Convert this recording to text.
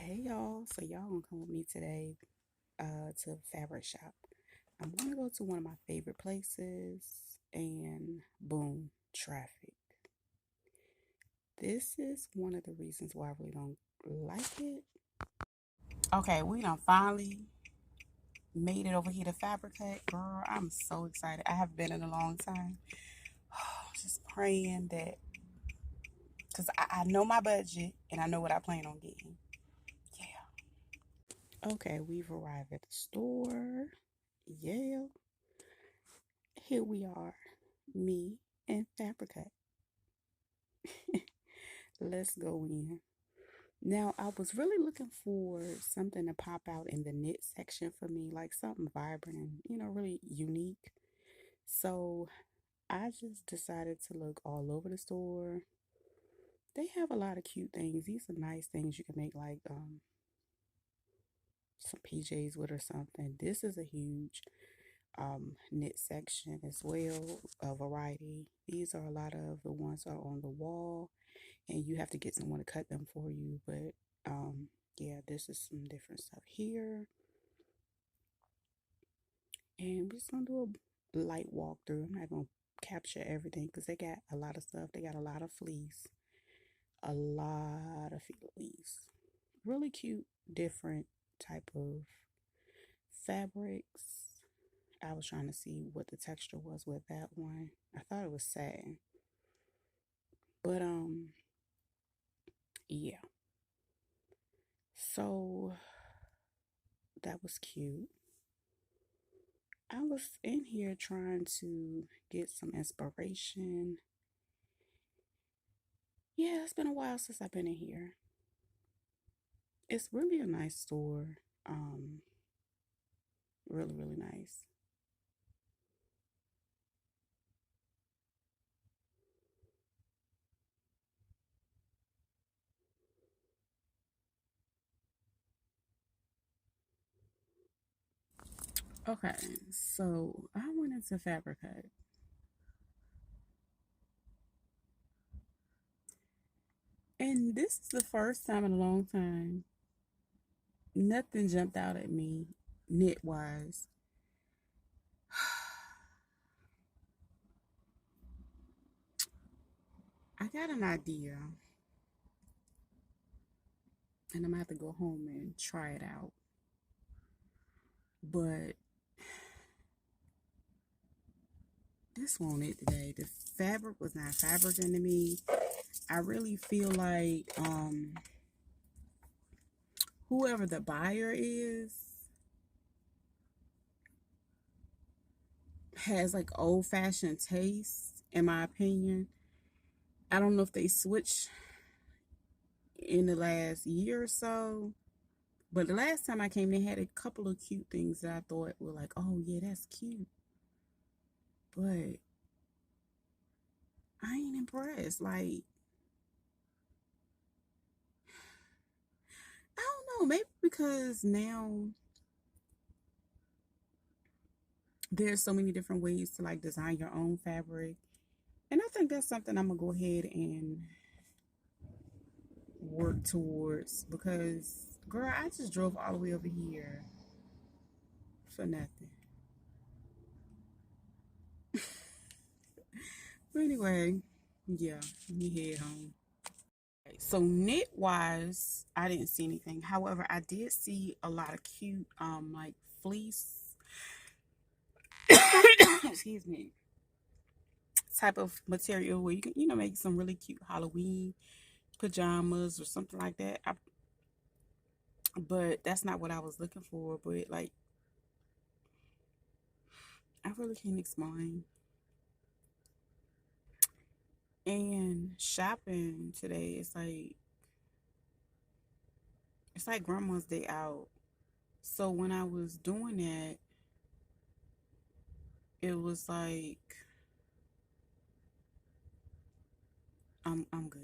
Hey y'all, so y'all gonna come with me today to fabric shop. I'm gonna go to one of my favorite places and boom, traffic. This is one of the reasons why I really don't like it. Okay, we done finally made it over here to Fabricate. Girl, I'm so excited. I haven't been in a long time. Just praying that, because I know my budget and I know what I plan on getting. Yeah. Okay, we've arrived at the store. Yeah. Here we are, me and Fabricate. Let's go in. Now, I was really looking for something to pop out in the knit section for me, like something vibrant and, really unique. So I just decided to look all over the store. They have a lot of cute things. These are nice things you can make like some PJs with or something. This is a huge knit section as well, a variety. These are a lot of the ones that are on the wall, and you have to get someone to cut them for you. But yeah, this is some different stuff here, and we're just gonna do a light walkthrough. I'm not gonna capture everything because they got a lot of stuff. They got a lot of fleece, a lot of fleece, really cute, different type of fabrics. I was trying to see what the texture was with that one. I thought it was satin, but yeah. So that was cute. I was in here trying to get some inspiration. Yeah, it's been a while since I've been in here. It's really a nice store. Um, really, really nice. Okay, so I went into Fabricate, and this is the first time in a long time nothing jumped out at me knit wise. I got an idea, and I'm gonna have to go home and try it out. But this won't it today. The fabric was not fabricing to me. I really feel like whoever the buyer is has like old fashioned taste, in my opinion. I don't know if they switched in the last year or so, but the last time I came, they had a couple of cute things that I thought were like, oh yeah, that's cute. But I ain't impressed. Like, I don't know, maybe because now there's so many different ways to like design your own fabric. And I think that's something I'm gonna go ahead and work towards because, girl, I just drove all the way over here for nothing. But anyway, yeah, let me head home. Okay, so knit wise, I didn't see anything. However, I did see a lot of cute like fleece excuse me, type of material where you can, make some really cute Halloween pajamas or something like that. But that's not what I was looking for. But like, I really can't explain. And shopping today is like, it's like grandma's day out. So when I was doing that, it was like I'm good.